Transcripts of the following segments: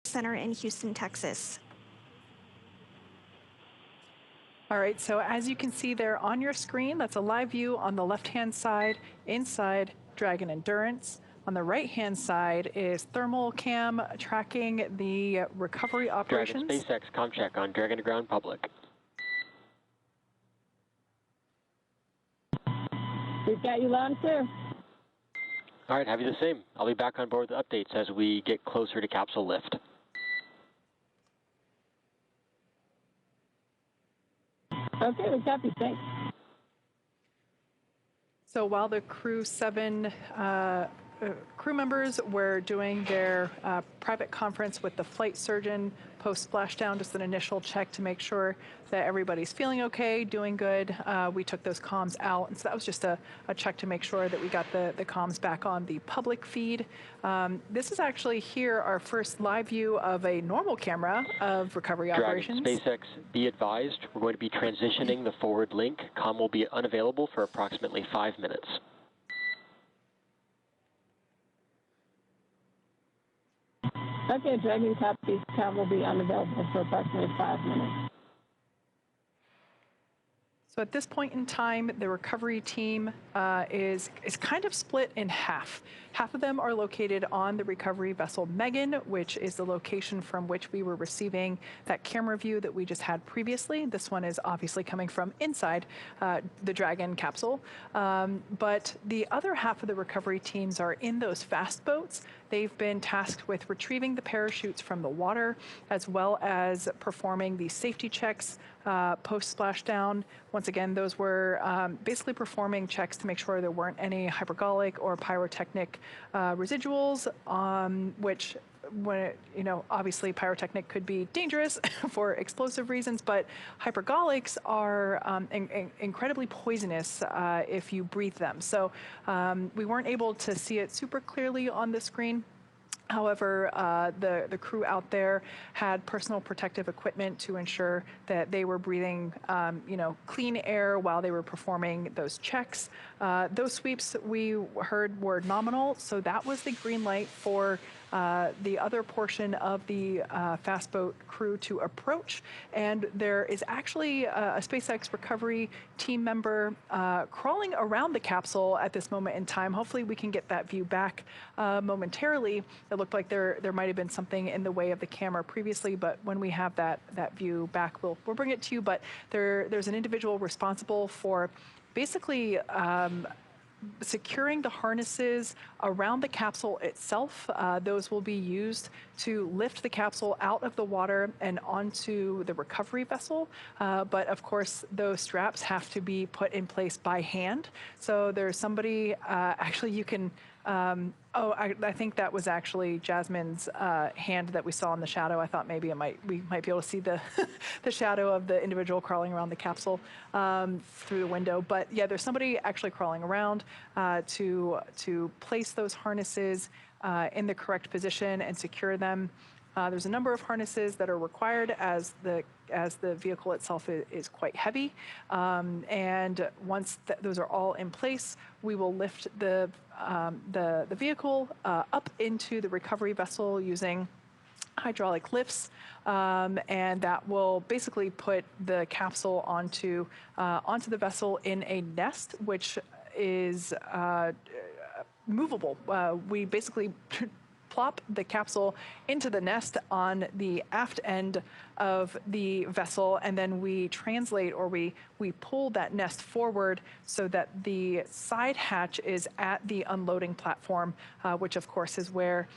Center in Houston, Texas. All right, so as you can see there on your screen, that's a live view on the left-hand side inside Dragon Endurance. On the right-hand side is thermal cam tracking the recovery operations. Dragon SpaceX com check on Dragon to ground public. We've got you loud and clear. All right, have you the same. I'll be back on board with updates as we get closer to capsule lift. Okay, we copy. Thanks. So while the crew members were doing their private conference with the flight surgeon post splashdown, just an initial check to make sure that everybody's feeling okay, doing good. We took those comms out, and so that was just a check to make sure that we got the comms back on the public feed. This is actually here our first live view of a normal camera of recovery operations. Dragon SpaceX, be advised, we're going to be transitioning the forward link. Comm will be unavailable for approximately 5 minutes. Okay, Dragon copies. Comm will be unavailable for approximately 5 minutes. So at this point in time, the recovery team is kind of split in half. Half of them are located on the recovery vessel Megan, which is the location from which we were receiving that camera view that we just had previously. This one is obviously coming from inside the Dragon capsule. But the other half of the recovery teams are in those fast boats. They've been tasked with retrieving the parachutes from the water, as well as performing the safety checks post splashdown. Once again, those were basically performing checks to make sure there weren't any hypergolic or pyrotechnic residuals, which, obviously pyrotechnic could be dangerous for explosive reasons, but hypergolics are incredibly poisonous if you breathe them. So we weren't able to see it super clearly on the screen. However, the crew out there had personal protective equipment to ensure that they were breathing, clean air while they were performing those checks. Those sweeps we heard were nominal, so that was the green light for the other portion of the fast boat crew to approach. And there is actually a SpaceX recovery team member crawling around the capsule at this moment in time. Hopefully we can get that view back momentarily. It looked like there might have been something in the way of the camera previously, but when we have that view back, we'll bring it to you. But there's an individual responsible for basically securing the harnesses around the capsule itself. Those will be used to lift the capsule out of the water and onto the recovery vessel. But of course, those straps have to be put in place by hand. So there's somebody, actually you can, I think that was actually Jasmin's hand that we saw in the shadow. I thought maybe we might be able to see the the shadow of the individual crawling around the capsule through the window. But yeah, there's somebody actually crawling around to place those harnesses in the correct position and secure them. There's a number of harnesses that are required as the vehicle itself is quite heavy. And once those are all in place, we will lift the vehicle up into the recovery vessel using hydraulic lifts, and that will basically put the capsule onto the vessel in a nest, which is movable. We basically plop the capsule into the nest on the aft end of the vessel, and then we translate, or we pull that nest forward so that the side hatch is at the unloading platform, which of course is where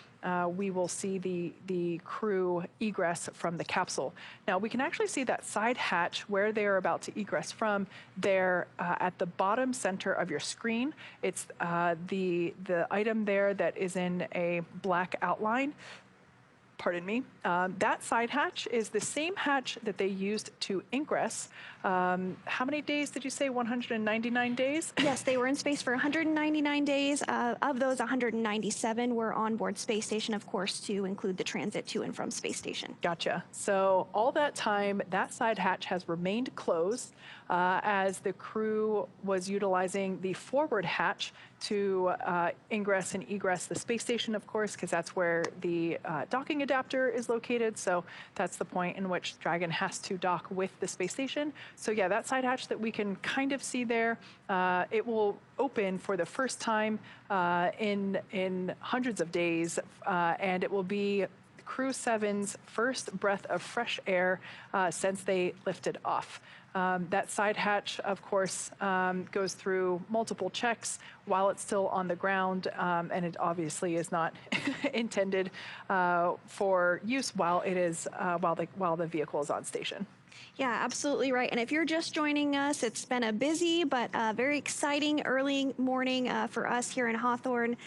we will see the crew egress from the capsule. Now we can actually see that side hatch where they are about to egress from there at the bottom center of your screen. It's the item there that is in a black outline. Pardon me. That side hatch is the same hatch that they used to ingress. How many days did you say? 199 days? Yes, they were in space for 199 days. Of those, 197 were on board space station, of course, to include the transit to and from space station. Gotcha. So all that time, that side hatch has remained closed as the crew was utilizing the forward hatch to ingress and egress the space station, of course, because that's where the docking adapter is located. So that's the point in which Dragon has to dock with the space station. So yeah, that side hatch that we can kind of see there, it will open for the first time in hundreds of days, and it will be Crew 7's first breath of fresh air since they lifted off. That side hatch, of course, goes through multiple checks while it's still on the ground, and it obviously is not intended for use while it is while the vehicle is on station. Yeah, absolutely right. And if you're just joining us, it's been a busy but very exciting early morning for us here in Hawthorne.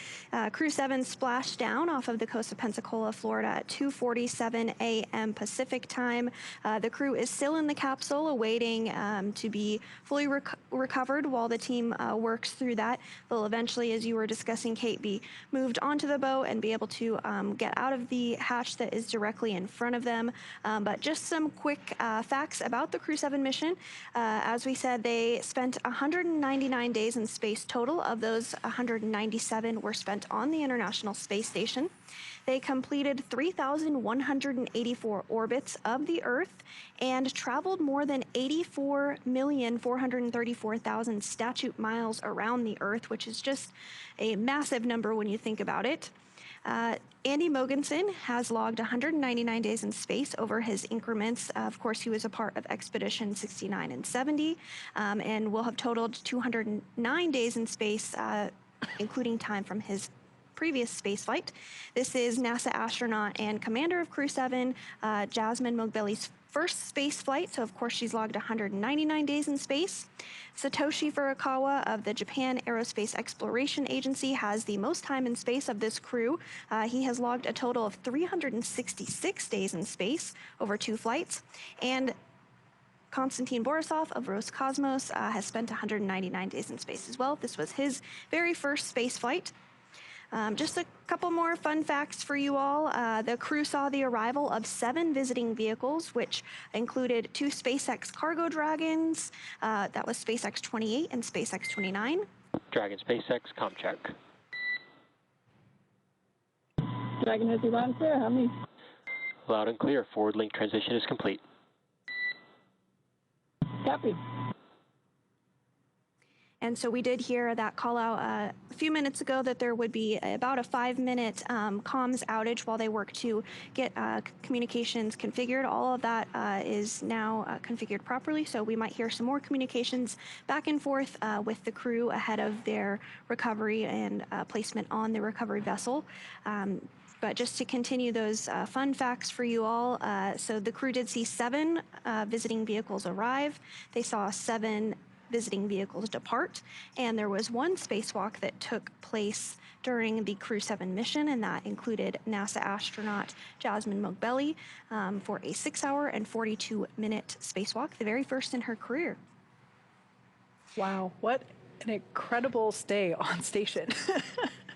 Crew 7 splashed down off of the coast of Pensacola, Florida at 2:47 a.m. Pacific time. The crew is still in the capsule awaiting to be fully recovered while the team works through that. They'll eventually, as you were discussing, Kate, be moved onto the boat and be able to get out of the hatch that is directly in front of them. But just some quick facts about the Crew 7 mission. As we said, they spent 199 days in space total. Of those, 197 were spent on the International Space Station. They completed 3,184 orbits of the Earth and traveled more than 84,434,000 statute miles around the Earth, which is just a massive number when you think about it. Andy Mogensen has logged 199 days in space over his increments. Of course, he was a part of Expedition 69 and 70, and will have totaled 209 days in space, including time from his previous spaceflight. This is NASA astronaut and commander of Crew 7, Jasmin Moghbeli's first space flight, so of course she's logged 199 days in space. Satoshi Furukawa of the Japan Aerospace Exploration Agency has the most time in space of this crew. He has logged a total of 366 days in space over 2 flights. And Konstantin Borisov of Roscosmos has spent 199 days in space as well. This was his very first space flight. Just a couple more fun facts for you all. The crew saw the arrival of 7 visiting vehicles, which included 2 SpaceX cargo Dragons. That was SpaceX 28 and SpaceX 29. Dragon SpaceX, com check. Dragon has you on clear. How many? Loud and clear. Forward link transition is complete. Copy. And so we did hear that call out a few minutes ago that there would be about a 5-minute comms outage while they work to get communications configured. All of that is now configured properly, so we might hear some more communications back and forth with the crew ahead of their recovery and placement on the recovery vessel. But just to continue those fun facts for you all, so the crew did see 7 visiting vehicles arrive. They saw 7 visiting vehicles depart, and there was 1 spacewalk that took place during the Crew 7 mission, and that included NASA astronaut Jasmin Moghbeli for a 6-hour and 42-minute spacewalk, the very first in her career. Wow, what an incredible stay on station.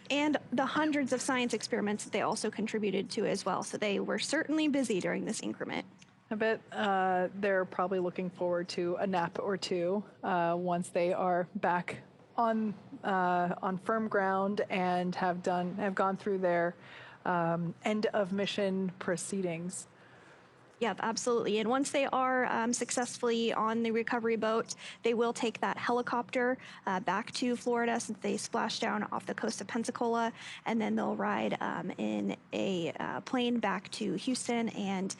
And the hundreds of science experiments that they also contributed to as well, so they were certainly busy during this increment. I bet they're probably looking forward to a nap or two once they are back on firm ground and have gone through their end of mission proceedings. Yep, absolutely. And once they are successfully on the recovery boat, they will take that helicopter back to Florida since they splashed down off the coast of Pensacola, and then they'll ride in a plane back to Houston and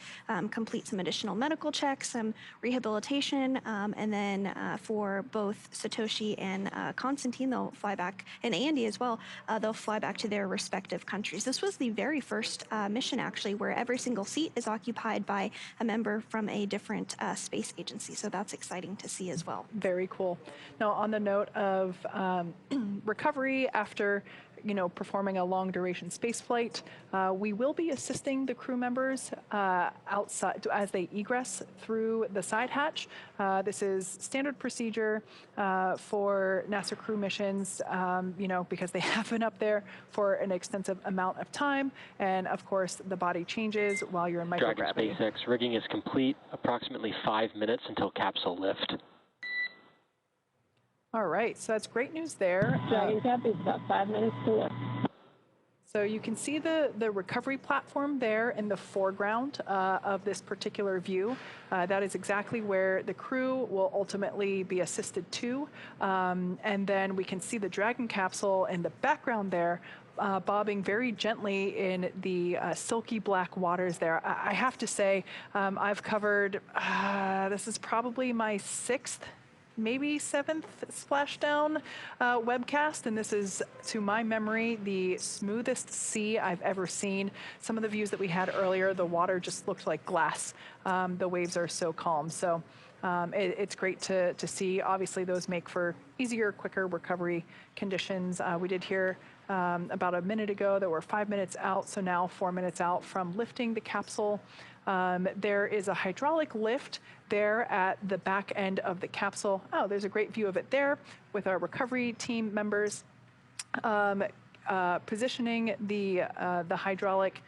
complete some additional medical checks, some rehabilitation, and then for both Satoshi and Konstantin, they'll fly back, and Andy as well, they'll fly back to their respective countries. This was the very first mission, actually, where every single seat is occupied by a member from a different space agency. So that's exciting to see as well. Very cool. Now, on the note of recovery after performing a long duration space flight, we will be assisting the crew members outside as they egress through the side hatch. This is standard procedure for NASA crew missions, because they have been up there for an extensive amount of time. And of course, the body changes while you're in microgravity. Dragon SpaceX rigging is complete. Approximately 5 minutes until capsule lift. All right, so that's great news there. Dragon Cap is about 5 minutes to lift. So you can see the recovery platform there in the foreground of this particular view. That is exactly where the crew will ultimately be assisted to. And then we can see the Dragon capsule in the background there, bobbing very gently in the silky black waters there. I have to say, I've covered, this is probably my 6th, maybe 7th Splashdown webcast, and this is, to my memory, the smoothest sea I've ever seen. Some of the views that we had earlier, the water just looked like glass. The waves are so calm. So it's great to see. Obviously, those make for easier, quicker recovery conditions. We did hear about a minute ago that we're 5 minutes out, so now 4 minutes out from lifting the capsule. There is a hydraulic lift there at the back end of the capsule. Oh, there's a great view of it there with our recovery team members positioning the hydraulic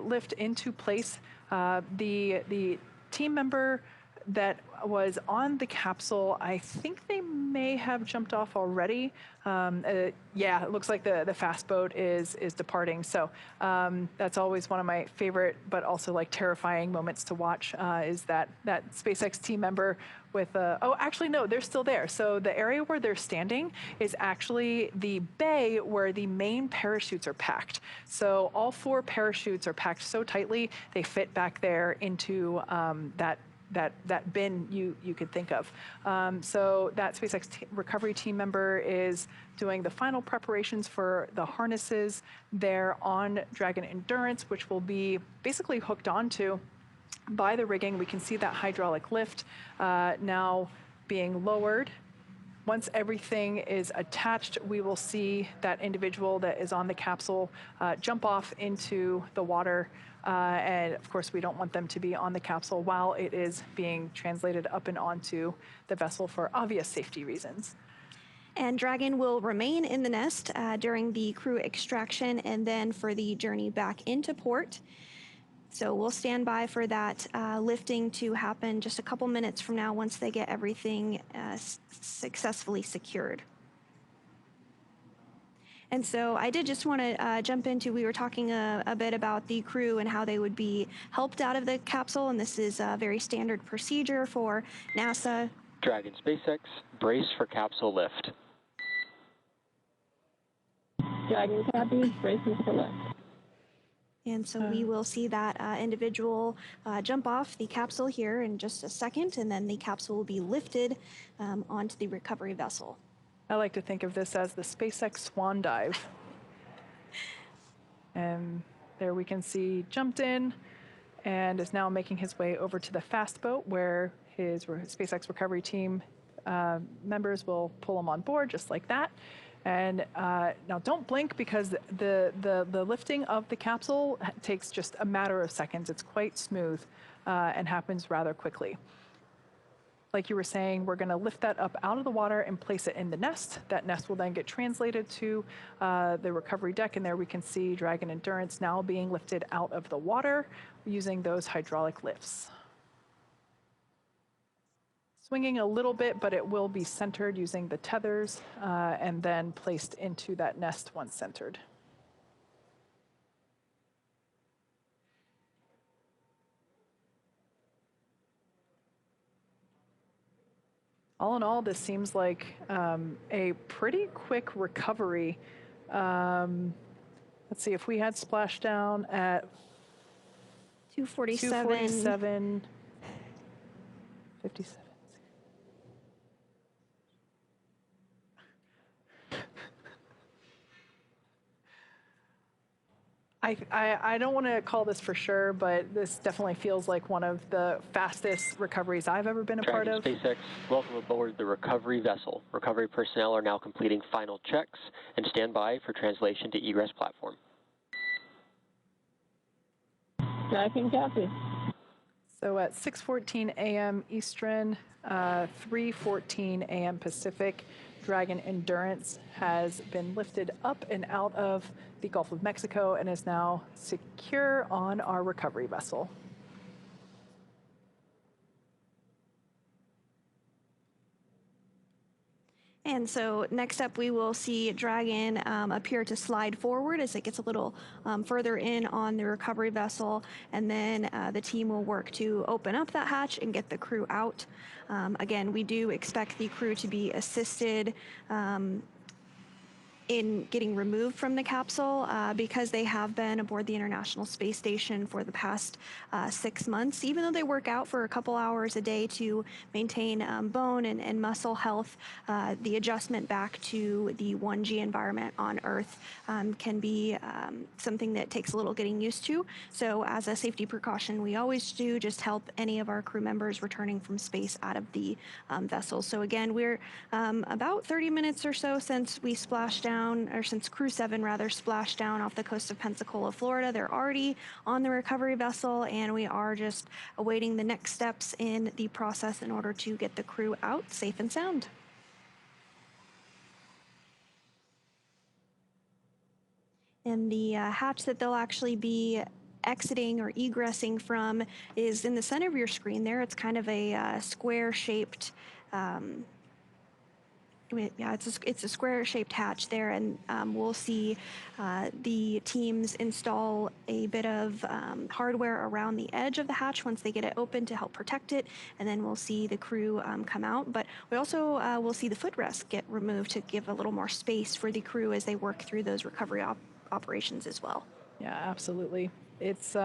lift into place. The team member that was on the capsule, I think they may have jumped off already. Yeah, it looks like the fast boat is departing. So that's always one of my favorite, but also like terrifying moments to watch, is that SpaceX team member with, oh, actually, no, they're still there. So the area where they're standing is actually the bay where the main parachutes are packed. So all 4 parachutes are packed so tightly, they fit back there into that bin you could think of. So that SpaceX recovery team member is doing the final preparations for the harnesses there on Dragon Endurance, which will be basically hooked onto by the rigging. We can see that hydraulic lift now being lowered. Once everything is attached, we will see that individual that is on the capsule jump off into the water. And of course, we don't want them to be on the capsule while it is being translated up and onto the vessel for obvious safety reasons. And Dragon will remain in the nest during the crew extraction and then for the journey back into port. So we'll stand by for that lifting to happen just a couple minutes from now once they get everything successfully secured. And so I did just want to jump into, we were talking a bit about the crew and how they would be helped out of the capsule, and this is a very standard procedure for NASA. Dragon SpaceX, brace for capsule lift. Dragon Cappy, bracing for lift. And so we will see that individual jump off the capsule here in just a second, and then the capsule will be lifted onto the recovery vessel. I like to think of this as the SpaceX swan dive. And there we can see jumped in and is now making his way over to the fast boat where his SpaceX recovery team members will pull him on board just like that. And now don't blink because the lifting of the capsule takes just a matter of seconds. It's quite smooth and happens rather quickly. Like you were saying, we're going to lift that up out of the water and place it in the nest. That nest will then get translated to the recovery deck, and there we can see Dragon Endurance now being lifted out of the water using those hydraulic lifts. Swinging a little bit, but it will be centered using the tethers and then placed into that nest once centered. All in all, this seems like a pretty quick recovery. Let's see, if we had Splashdown at 247. 57. I don't want to call this for sure, but this definitely feels like one of the fastest recoveries I've ever been a part of. SpaceX, welcome aboard the recovery vessel. Recovery personnel are now completing final checks and stand by for translation to egress platform. Dragon Cappy. So at 6:14 a.m. Eastern, 3:14 a.m. Pacific, Dragon Endurance has been lifted up and out of the Gulf of Mexico and is now secure on our recovery vessel. And so next up, we will see Dragon appear to slide forward as it gets a little further in on the recovery vessel, and then the team will work to open up that hatch and get the crew out. Again, we do expect the crew to be assisted in getting removed from the capsule because they have been aboard the International Space Station for the past 6 months. Even though they work out for a couple hours a day to maintain bone and muscle health, the adjustment back to the 1G environment on Earth can be something that takes a little getting used to. So as a safety precaution, we always do just help any of our crew members returning from space out of the vessel. So again, we're about 30 minutes or so since we splashed down, or since Crew 7 rather splashed down off the coast of Pensacola, Florida. They're already on the recovery vessel, and we are just awaiting the next steps in the process in order to get the crew out safe and sound. And the hatch that they'll actually be exiting or egressing from is in the center of your screen there. It's kind of a square-shaped it's a square-shaped hatch there, and we'll see the teams install a bit of hardware around the edge of the hatch once they get it open to help protect it, and then we'll see the crew come out. But we also will see the footrest get removed to give a little more space for the crew as they work through those recovery operations as well. Yeah, absolutely. It's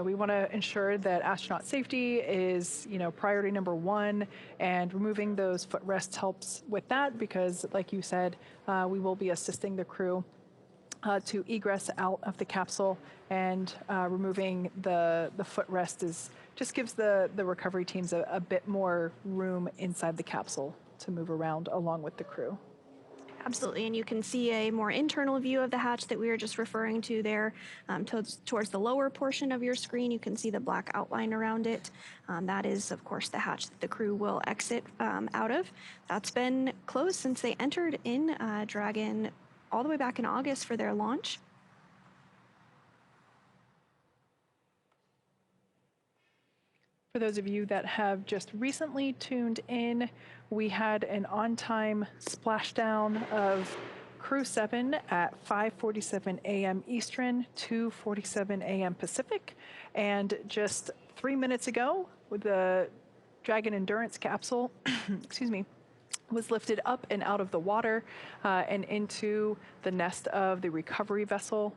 we want to ensure that astronaut safety is, priority number one, and removing those footrests helps with that because, like you said, we will be assisting the crew to egress out of the capsule, and removing the footrest just gives the recovery teams a bit more room inside the capsule to move around along with the crew. Absolutely, and you can see a more internal view of the hatch that we were just referring to there. Towards the lower portion of your screen, you can see the black outline around it. That is, of course, the hatch that the crew will exit out of. That's been closed since they entered in Dragon all the way back in August for their launch. For those of you that have just recently tuned in, we had an on-time splashdown of Crew 7 at 5:47 a.m. Eastern, 2:47 a.m. Pacific, and just 3 minutes ago, the Dragon Endurance capsule, excuse me, was lifted up and out of the water and into the nest of the recovery vessel.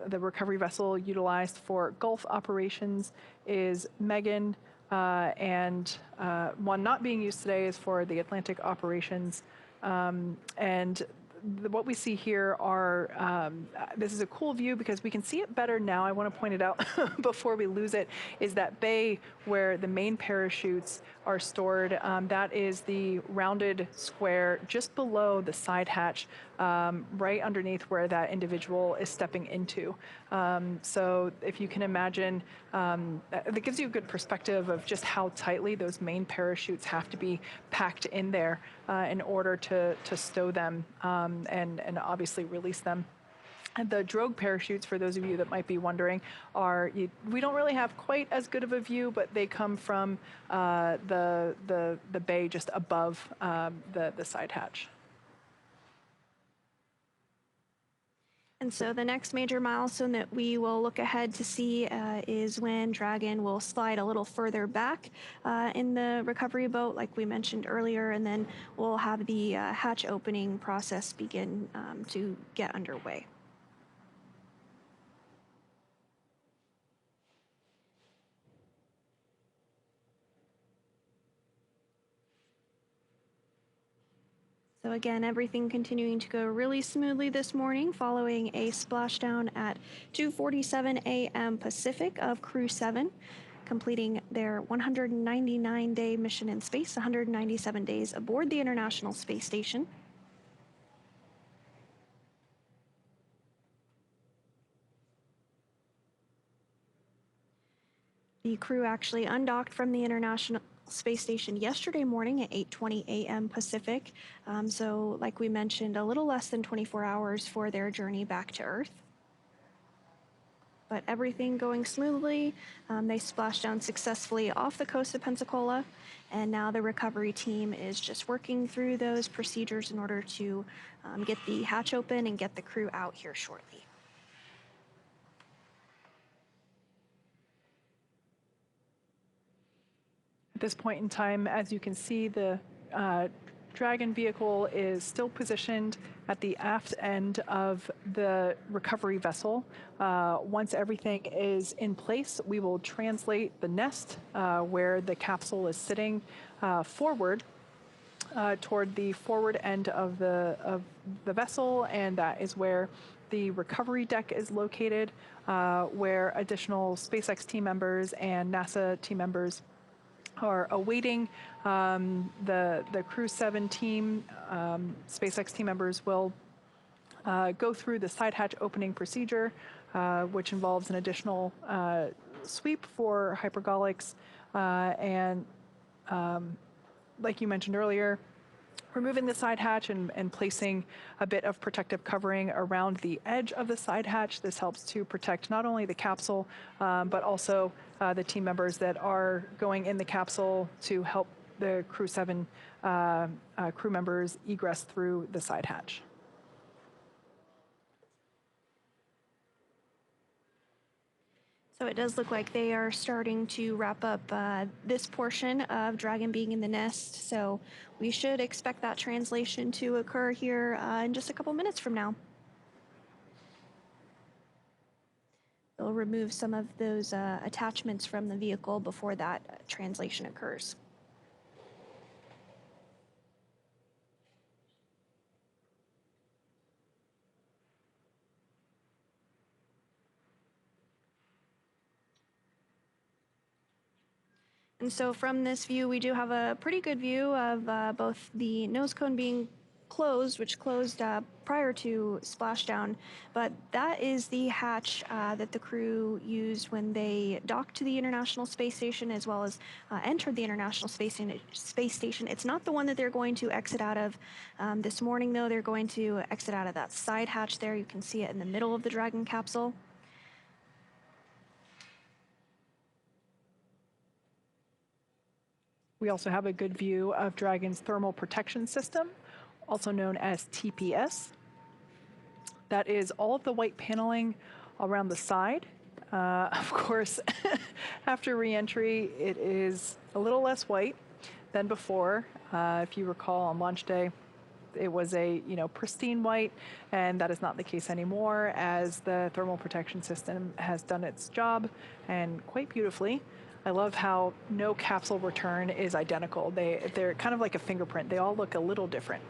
The recovery vessel utilized for Gulf operations is Megan, and one not being used today is for the Atlantic operations. And what we see here are, this is a cool view because we can see it better now. I want to point it out before we lose it, is that bay where the main parachutes are stored. That is the rounded square just below the side hatch, right underneath where that individual is stepping into. So if you can imagine, that gives you a good perspective of just how tightly those main parachutes have to be packed in there in order to stow them and obviously release them. And the drogue parachutes, for those of you that might be wondering, we don't really have quite as good of a view, but they come from the bay just above the side hatch. And so the next major milestone that we will look ahead to see is when Dragon will slide a little further back in the recovery boat, like we mentioned earlier, and then we'll have the hatch opening process begin to get underway. So again, everything continuing to go really smoothly this morning following a splashdown at 2:47 a.m. Pacific of Crew 7, completing their 199-day mission in space, 197 days aboard the International Space Station. The crew actually undocked from the International Space Station yesterday morning at 8:20 a.m. Pacific. So like we mentioned, a little less than 24 hours for their journey back to Earth. but everything going smoothly. They splashed down successfully off the coast of Pensacola, and now the recovery team is just working through those procedures in order to get the hatch open and get the crew out here shortly. At this point in time, as you can see, the Dragon vehicle is still positioned at the aft end of the recovery vessel. Once everything is in place, we will translate the nest where the capsule is sitting forward toward the forward end of the vessel, and that is where the recovery deck is located, where additional SpaceX team members and NASA team members are awaiting the Crew 7 team. SpaceX team members will go through the side hatch opening procedure, which involves an additional sweep for hypergolics and like you mentioned earlier, removing the side hatch and placing a bit of protective covering around the edge of the side hatch. This helps to protect not only the capsule, but also the team members that are going in the capsule to help the Crew 7 crew members egress through the side hatch. So it does look like they are starting to wrap up this portion of Dragon being in the nest. So we should expect that translation to occur here in just a couple minutes from now. They'll remove some of those attachments from the vehicle before that translation occurs. And so from this view, we do have a pretty good view of both the nose cone being closed, which closed prior to splashdown, but that is the hatch that the crew used when they docked to the International Space Station, as well as entered the International Space Station. It's not the one that they're going to exit out of this morning, though. They're going to exit out of that side hatch there. You can see it in the middle of the Dragon capsule. We also have a good view of Dragon's thermal protection system, also known as TPS. That is all of the white paneling around the side. Of course, after re-entry, it is a little less white than before. If you recall, on launch day, it was a pristine white, and that is not the case anymore, as the thermal protection system has done its job, and quite beautifully. I love how no capsule return is identical. They're kind of like a fingerprint. They all look a little different.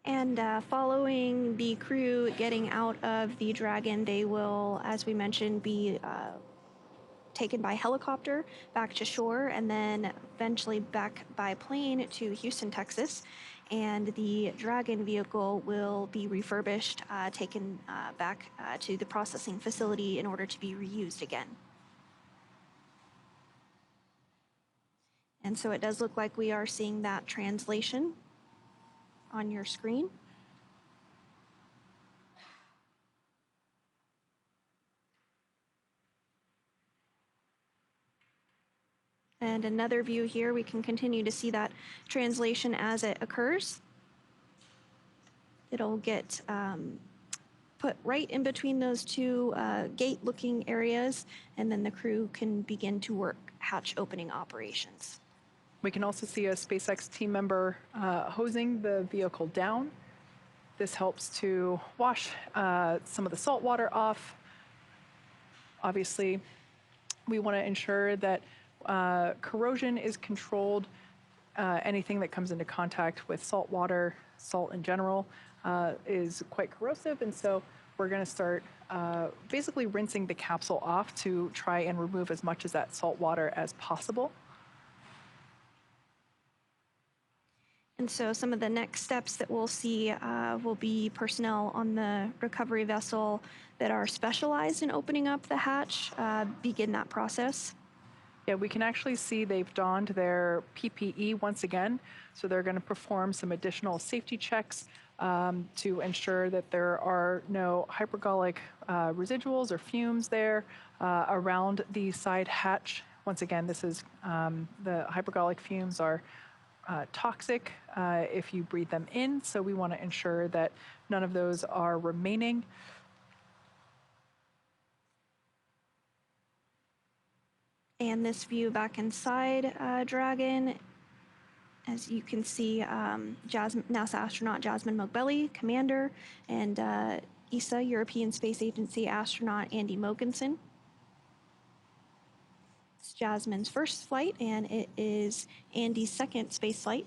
And following the crew getting out of the Dragon, they will, as we mentioned, be taken by helicopter back to shore, and then eventually back by plane to Houston, Texas. And the Dragon vehicle will be refurbished, taken back to the processing facility in order to be reused again. And so it does look like we are seeing that translation on your screen. And another view here, we can continue to see that translation as it occurs. It'll get put right in between those two gate-looking areas, and then the crew can begin to work hatch opening operations. We can also see a SpaceX team member hosing the vehicle down. This helps to wash some of the salt water off. Obviously, we want to ensure that corrosion is controlled. Anything that comes into contact with salt water, salt in general, is quite corrosive, and so we're going to start basically rinsing the capsule off to try and remove as much of that salt water as possible. And so some of the next steps that we'll see will be personnel on the recovery vessel that are specialized in opening up the hatch begin that process. Yeah, we can actually see they've donned their PPE once again. So they're going to perform some additional safety checks to ensure that there are no hypergolic residuals or fumes there around the side hatch. Once again, this is the hypergolic fumes are toxic if you breathe them in. So we want to ensure that none of those are remaining. And this view back inside Dragon, as you can see, NASA astronaut Jasmin Moghbeli, commander, and ESA, European Space Agency astronaut Andy Mogensen. It's Jasmin's first flight, and it is Andy's second space flight.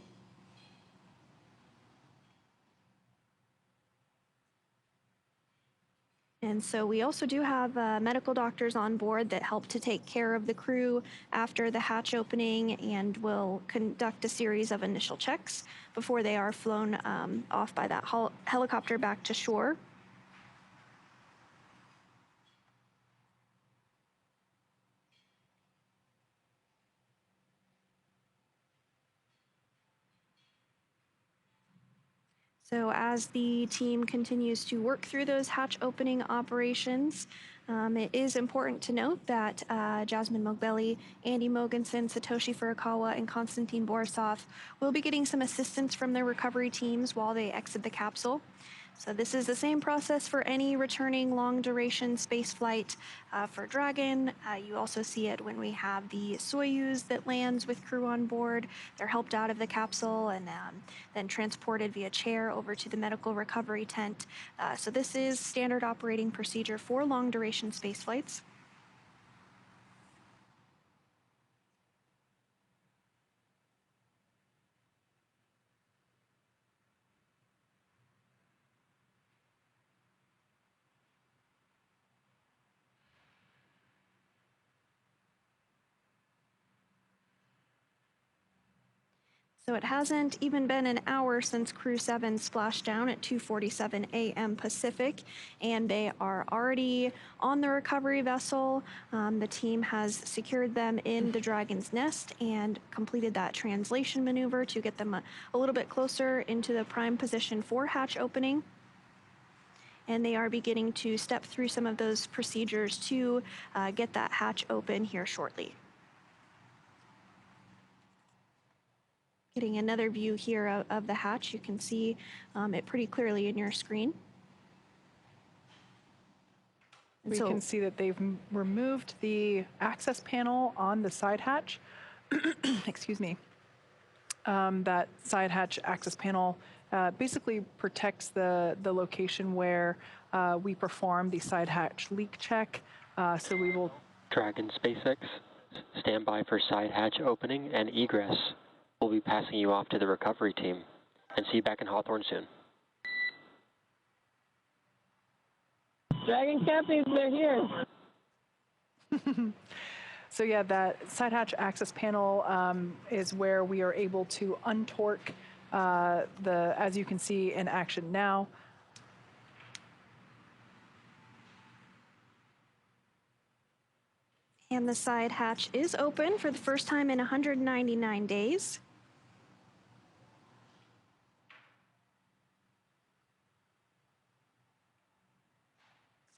And so we also do have medical doctors on board that help to take care of the crew after the hatch opening and will conduct a series of initial checks before they are flown off by that helicopter back to shore. So as the team continues to work through those hatch opening operations, it is important to note that Jasmin Moghbeli, Andy Mogensen, Satoshi Furukawa, and Konstantin Borisov will be getting some assistance from their recovery teams while they exit the capsule. So this is the same process for any returning long-duration space flight for Dragon. You also see it when we have the Soyuz that lands with crew on board. They're helped out of the capsule and then transported via chair over to the medical recovery tent. So this is standard operating procedure for long-duration space flights. So it hasn't even been an hour since Crew 7 splashed down at 2:47 a.m. Pacific, and they are already on the recovery vessel. The team has secured them in the Dragon's nest and completed that translation maneuver to get them a little bit closer into the prime position for hatch opening. And they are beginning to step through some of those procedures to get that hatch open here shortly. Getting another view here of the hatch. You can see it pretty clearly in your screen. We can see that they've removed the access panel on the side hatch. Excuse me. That side hatch access panel basically protects the location where we perform the side hatch leak check. So we will... Dragon SpaceX, stand by for side hatch opening and egress. We'll be passing you off to the recovery team, and see you back in Hawthorne soon. Dragon captains, they're here. So yeah, that side hatch access panel is where we are able to untorque as you can see in action now. And the side hatch is open for the first time in 199 days.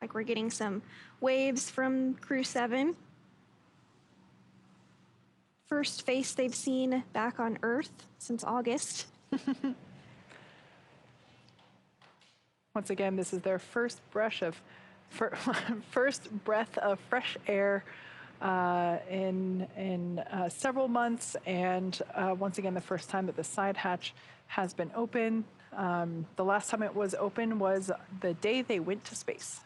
Like we're getting some waves from Crew 7. First face they've seen back on Earth since August. Once again, this is their first breath of fresh air in several months, and once again, the first time that the side hatch has been open. The last time it was open was the day they went to space.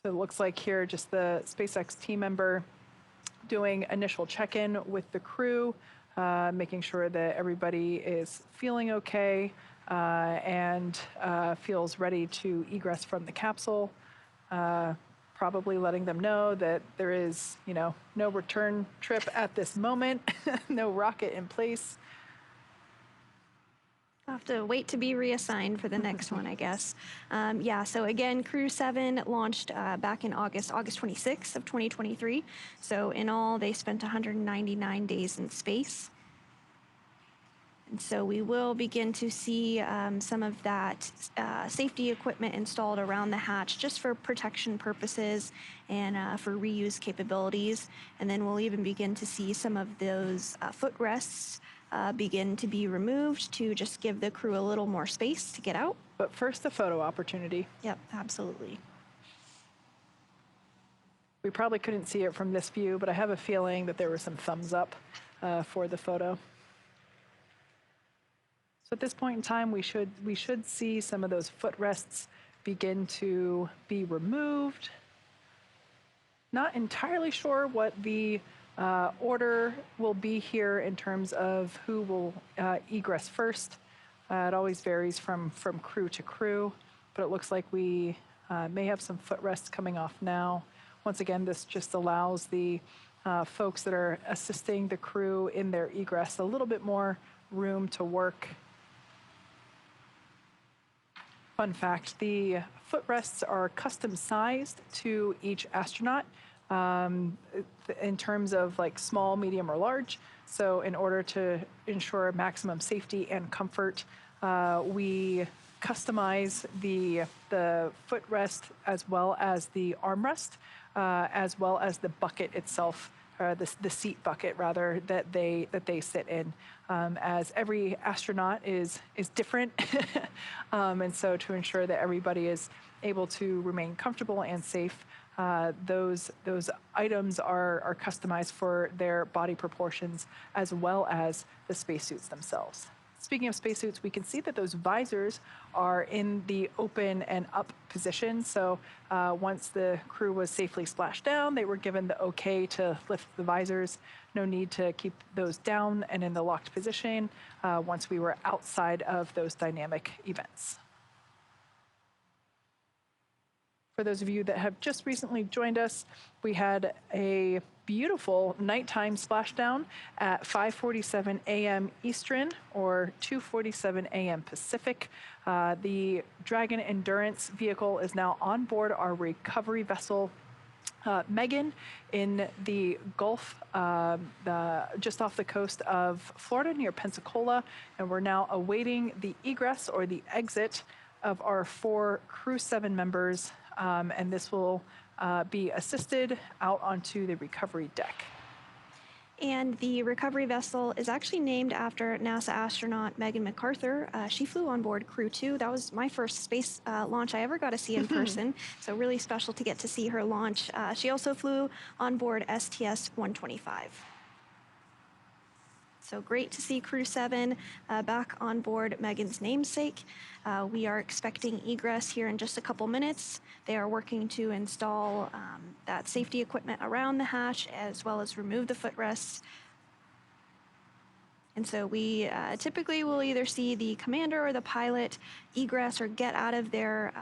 So it looks like here just the SpaceX team member doing initial check-in with the crew, making sure that everybody is feeling okay and feels ready to egress from the capsule. Probably letting them know that there is, no return trip at this moment, no rocket in place. I'll have to wait to be reassigned for the next one, I guess. Yeah, so again, Crew 7 launched back in August 26th of 2023. So in all, they spent 199 days in space. And so we will begin to see some of that safety equipment installed around the hatch just for protection purposes and for reuse capabilities. And then we'll even begin to see some of those footrests begin to be removed to just give the crew a little more space to get out. But first, the photo opportunity. Yep, absolutely. We probably couldn't see it from this view, but I have a feeling that there were some thumbs up for the photo. So at this point in time, we should see some of those footrests begin to be removed. Not entirely sure what the order will be here in terms of who will egress first. It always varies from crew to crew, but it looks like we may have some footrests coming off now. Once again, this just allows the folks that are assisting the crew in their egress a little bit more room to work. Fun fact, the footrests are custom sized to each astronaut in terms of like small, medium, or large. So in order to ensure maximum safety and comfort, we customize the footrest as well as the armrest, as well as the bucket itself, the seat bucket rather, that they sit in. As every astronaut is different, and so to ensure that everybody is able to remain comfortable and safe, those items are customized for their body proportions as well as the spacesuits themselves. Speaking of spacesuits, we can see that those visors are in the open and up position. So once the crew was safely splashed down, they were given the okay to lift the visors. No need to keep those down and in the locked position once we were outside of those dynamic events. For those of you that have just recently joined us, we had a beautiful nighttime splashdown at 5:47 a.m. Eastern or 2:47 a.m. Pacific. The Dragon Endurance vehicle is now on board our recovery vessel Megan in the Gulf, just off the coast of Florida near Pensacola, and we're now awaiting the egress or the exit of our 4 Crew 7 members, and this will be assisted out onto the recovery deck. And the recovery vessel is actually named after NASA astronaut Megan McArthur. She flew on board Crew 2. That was my first space launch I ever got to see in person, so really special to get to see her launch. She also flew on board STS-125. So great to see Crew 7 back on board Megan's namesake. We are expecting egress here in just a couple minutes. They are working to install that safety equipment around the hatch as well as remove the footrests. And so we typically will either see the commander or the pilot egress or get out of their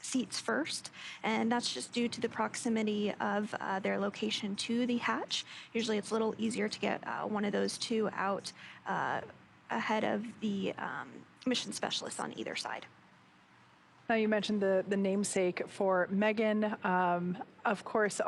seats first, and that's just due to the proximity of their location to the hatch. Usually it's a little easier to get one of those two out ahead of the mission specialists on either side. Now you mentioned the namesake for Megan. Of course,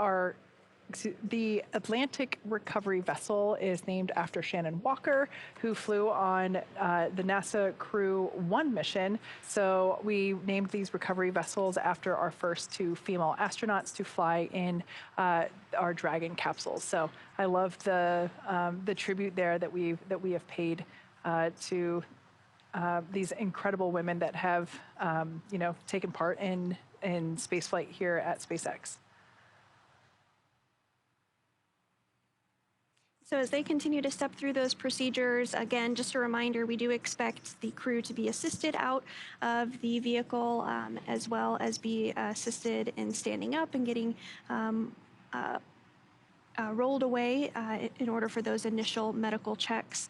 the Atlantic recovery vessel is named after Shannon Walker, who flew on the NASA Crew 1 mission. So we named these recovery vessels after our first 2 female astronauts to fly in our Dragon capsules. So I love the tribute there that we have paid to these incredible women that have taken part in spaceflight here at SpaceX. So as they continue to step through those procedures, again, just a reminder, we do expect the crew to be assisted out of the vehicle as well as be assisted in standing up and getting rolled away in order for those initial medical checks.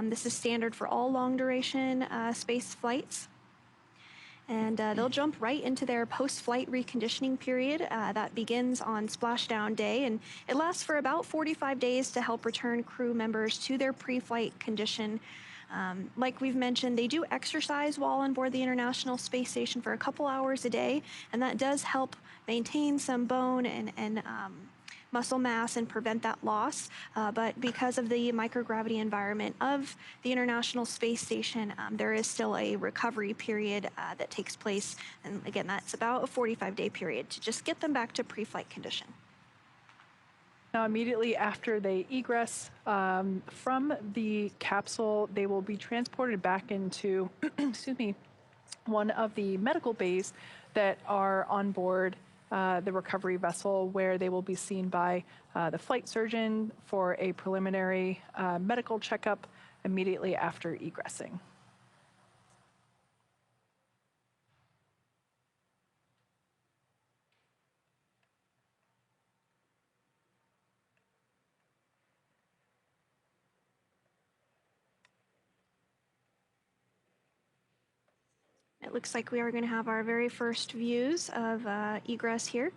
This is standard for all long-duration space flights. And they'll jump right into their post-flight reconditioning period that begins on splashdown day, and it lasts for about 45 days to help return crew members to their pre-flight condition. Like we've mentioned, they do exercise while on board the International Space Station for a couple hours a day, and that does help maintain some bone and muscle mass and prevent that loss. But because of the microgravity environment of the International Space Station, there is still a recovery period that takes place. And again, that's about a 45-day period to just get them back to pre-flight condition. Now, immediately after they egress from the capsule, they will be transported back into, excuse me, one of the medical bays that are on board the recovery vessel, where they will be seen by the flight surgeon for a preliminary medical checkup immediately after egressing. It looks like we are going to have our very first views of egress here.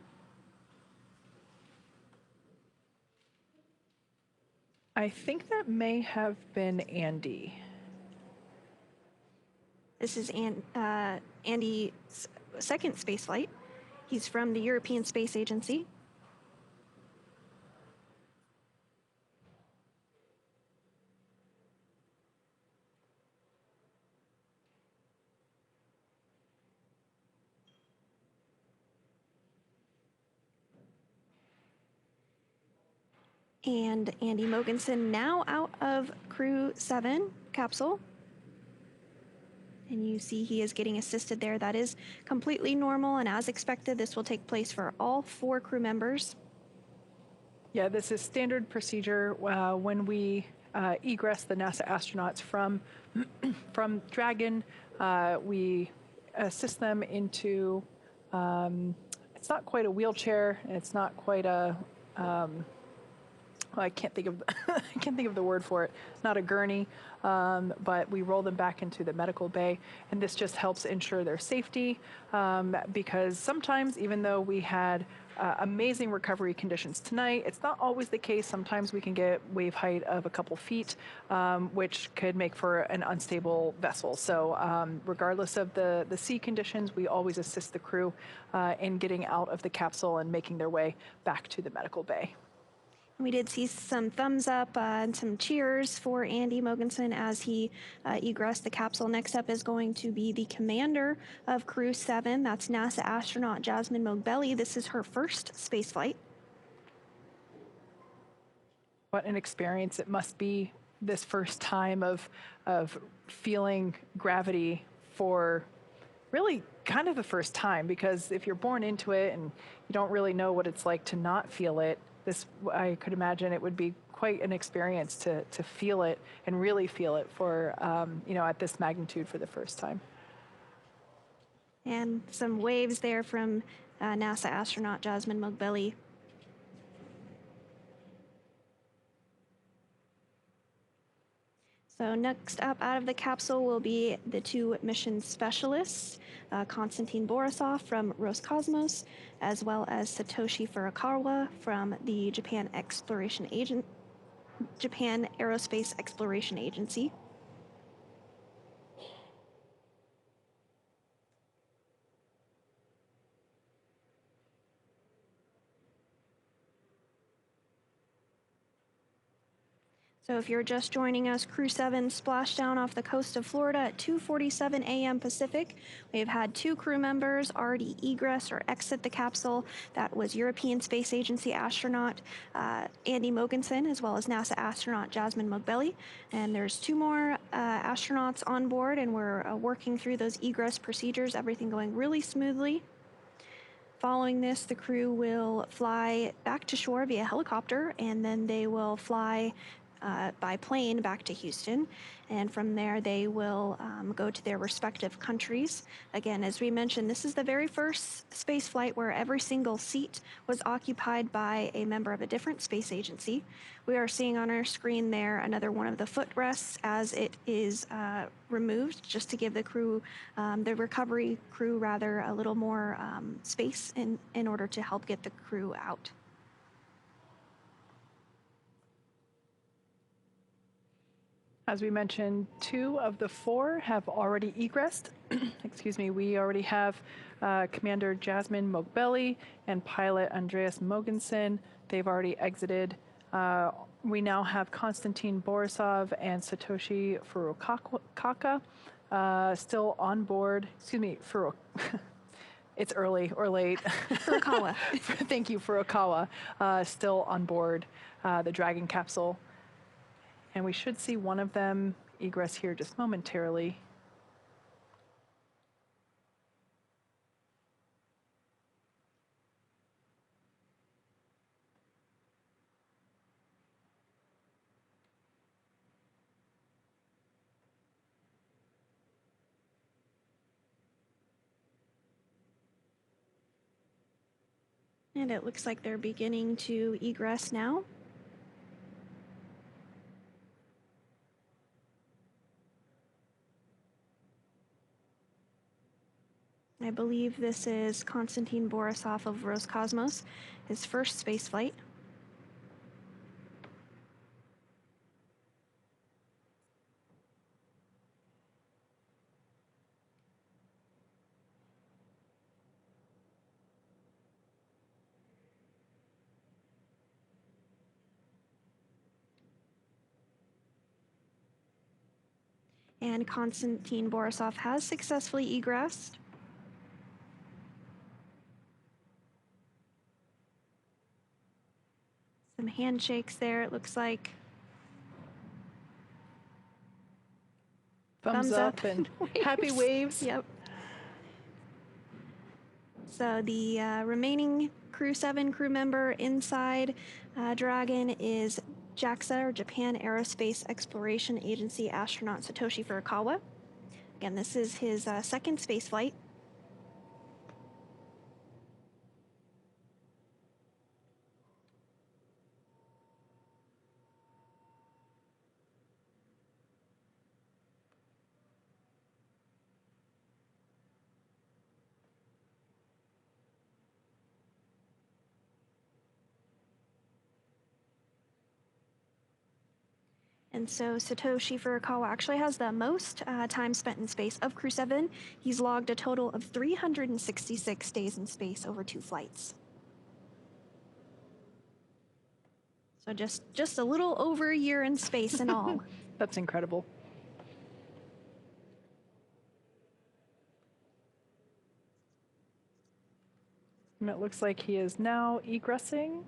I think that may have been Andy. This is Andy's second space flight. He's from the European Space Agency. And Andy Mogensen now out of Crew 7 capsule. And you see he is getting assisted there. That is completely normal, and as expected, this will take place for all 4 crew members. Yeah, this is standard procedure when we egress the NASA astronauts from Dragon. We assist them into, it's not quite a wheelchair, and it's not quite a, I can't think of I can't think of the word for it. Not a gurney, but we roll them back into the medical bay, and this just helps ensure their safety, because sometimes, even though we had amazing recovery conditions tonight, it's not always the case. Sometimes we can get wave height of a couple feet, which could make for an unstable vessel. So regardless of the sea conditions, we always assist the crew in getting out of the capsule and making their way back to the medical bay. We did see some thumbs up and some cheers for Andy Mogensen as he egressed the capsule. Next up is going to be the commander of Crew 7. That's NASA astronaut Jasmin Moghbeli. This is her first space flight. What an experience it must be, this first time of feeling gravity for really kind of the first time, because if you're born into it and you don't really know what it's like to not feel it, this, I could imagine it would be quite an experience to feel it and really feel it for, at this magnitude for the first time. And some waves there from NASA astronaut Jasmin Moghbeli. So next up out of the capsule will be the 2 mission specialists, Konstantin Borisov from Roscosmos, as well as Satoshi Furukawa from the Japan Aerospace Exploration Agency. So if you're just joining us, Crew 7 splashdown off the coast of Florida at 2:47 a.m. Pacific. We have had 2 crew members already egress or exit the capsule. That was European Space Agency astronaut Andy Mogensen, as well as NASA astronaut Jasmin Moghbeli. And there's 2 more astronauts on board, and we're working through those egress procedures, everything going really smoothly. Following this, the crew will fly back to shore via helicopter, and then they will fly by plane back to Houston, and from there they will go to their respective countries. Again, as we mentioned, this is the very first space flight where every single seat was occupied by a member of a different space agency. We are seeing on our screen there another one of the footrests as it is removed, just to give the crew, the recovery crew rather, a little more space in order to help get the crew out. As we mentioned, 2 of the 4 have already egressed. Excuse me, we already have Commander Jasmin Moghbeli and pilot Andreas Mogensen. They've already exited. We now have Konstantin Borisov and Satoshi Furukawa still on board. Excuse me, it's early or late. Furukawa. Thank you, Furukawa. Still on board the Dragon capsule. And we should see one of them egress here just momentarily. And it looks like they're beginning to egress now. I believe this is Konstantin Borisov of Roscosmos, his first space flight. And Konstantin Borisov has successfully egressed. Some handshakes there, it looks like. Thumbs up and happy waves. Yep. So the remaining Crew 7 crew member inside Dragon is JAXA, or Japan Aerospace Exploration Agency astronaut Satoshi Furukawa. Again, this is his second space flight. And so Satoshi Furukawa actually has the most time spent in space of Crew 7. He's logged a total of 366 days in space over 2 flights. So just a little over a year in space in all. That's incredible. And it looks like he is now egressing.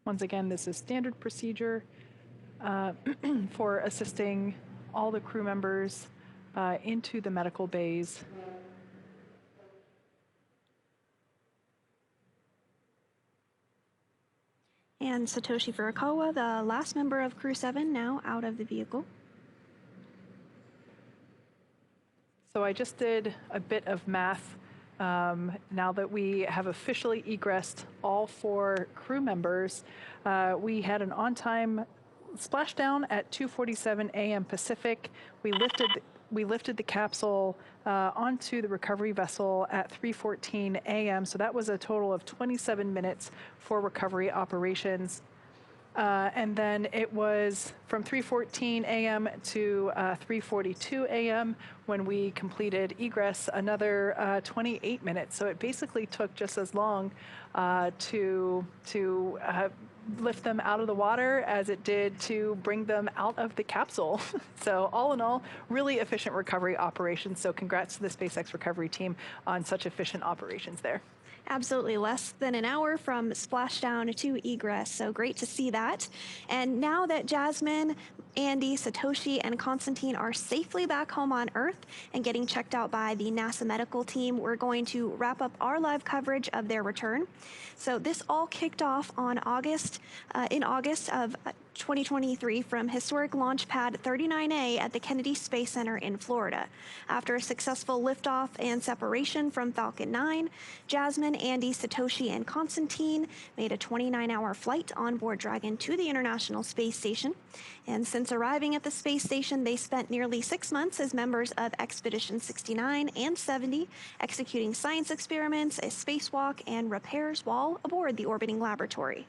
Once again, this is standard procedure for assisting all the crew members into the medical bays. And Satoshi Furukawa, the last member of Crew 7, now out of the vehicle. So I just did a bit of math. Now that we have officially egressed all 4 crew members, we had an on-time splashdown at 2:47 a.m. Pacific. We lifted the capsule onto the recovery vessel at 3:14 a.m. So that was a total of 27 minutes for recovery operations. And then it was from 3:14 a.m. to 3:42 a.m. when we completed egress, another 28 minutes. So it basically took just as long to lift them out of the water as it did to bring them out of the capsule. So all in all, really efficient recovery operations. So congrats to the SpaceX recovery team on such efficient operations there. Absolutely, less than an hour from splashdown to egress, so great to see that. And now that Jasmin, Andy, Satoshi, and Konstantin are safely back home on Earth and getting checked out by the NASA medical team, we're going to wrap up our live coverage of their return. So this all kicked off on in August of 2023 from historic launch pad 39A at the Kennedy Space Center in Florida. After a successful liftoff and separation from Falcon 9, Jasmin Andy, Satoshi, and Konstantin made a 29-hour flight on board Dragon to the International Space Station. And since arriving at the space station, they spent nearly 6 months as members of Expedition 69 and 70, executing science experiments, a spacewalk, and repairs while aboard the orbiting laboratory.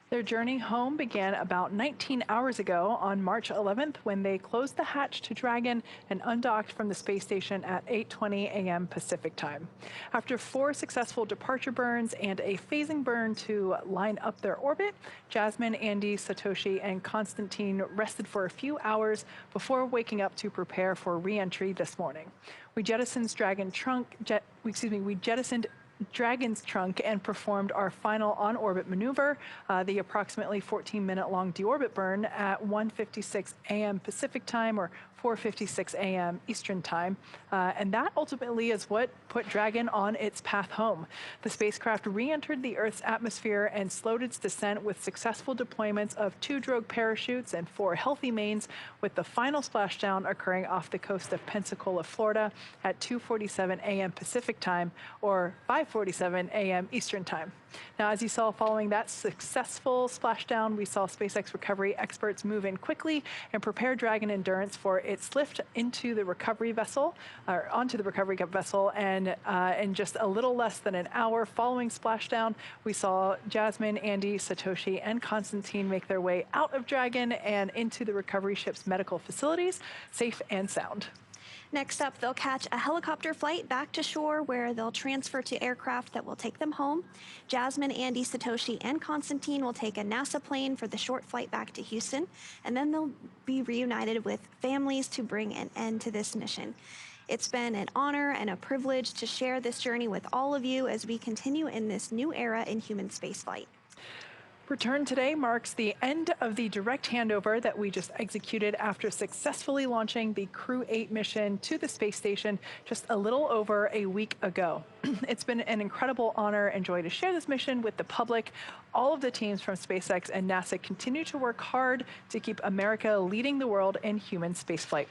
Their journey home began about 19 hours ago on March 11th when they closed the hatch to Dragon and undocked from the space station at 8:20 a.m. Pacific time. After 4 successful departure burns and a phasing burn to line up their orbit, Jasmin, Andy, Satoshi, and Konstantin rested for a few hours before waking up to prepare for re-entry this morning. We jettisoned Dragon's trunk and performed our final on-orbit maneuver, the approximately 14-minute-long deorbit burn at 1:56 a.m. Pacific time, or 4:56 a.m. Eastern time, and that ultimately is what put Dragon on its path home. The spacecraft re-entered the Earth's atmosphere and slowed its descent with successful deployments of 2 drogue parachutes and 4 healthy mains, with the final splashdown occurring off the coast of Pensacola, Florida at 2:47 a.m. Pacific time, or 5:47 a.m. Eastern time. Now, as you saw following that successful splashdown, we saw SpaceX recovery experts move in quickly and prepare Dragon Endurance for its lift into the recovery vessel, or onto the recovery vessel, and in just a little less than an hour following splashdown, we saw Jasmin, Andy, Satoshi, and Konstantin make their way out of Dragon and into the recovery ship's medical facilities, safe and sound. Next up, they'll catch a helicopter flight back to shore where they'll transfer to aircraft that will take them home. Jasmin, Andy, Satoshi, and Konstantin will take a NASA plane for the short flight back to Houston, and then they'll be reunited with families to bring an end to this mission. It's been an honor and a privilege to share this journey with all of you as we continue in this new era in human spaceflight. Return today marks the end of the direct handover that we just executed after successfully launching the Crew 8 mission to the space station just a little over a week ago. It's been an incredible honor and joy to share this mission with the public. All of the teams from SpaceX and NASA continue to work hard to keep America leading the world in human spaceflight.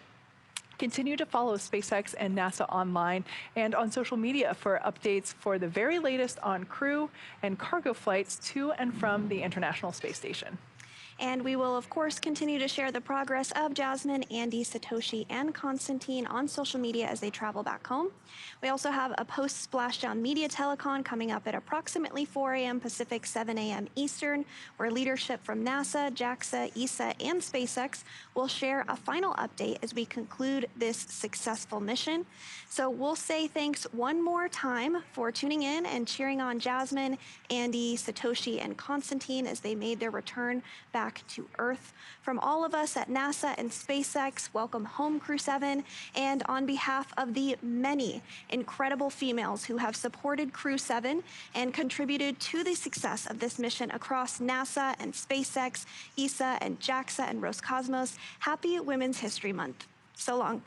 Continue to follow SpaceX and NASA online and on social media for updates for the very latest on crew and cargo flights to and from the International Space Station. And we will, of course, continue to share the progress of Jasmin, Andy, Satoshi, and Konstantin on social media as they travel back home. We also have a post-splashdown media telecon coming up at approximately 4 a.m. Pacific, 7 a.m. Eastern, where leadership from NASA, JAXA, ESA, and SpaceX will share a final update as we conclude this successful mission. So we'll say thanks one more time for tuning in and cheering on Jasmin, Andy, Satoshi, and Konstantin as they made their return back to Earth. From all of us at NASA and SpaceX, welcome home, Crew 7, and on behalf of the many incredible females who have supported Crew 7 and contributed to the success of this mission across NASA and SpaceX, ESA and JAXA and Roscosmos, happy Women's History Month. So long.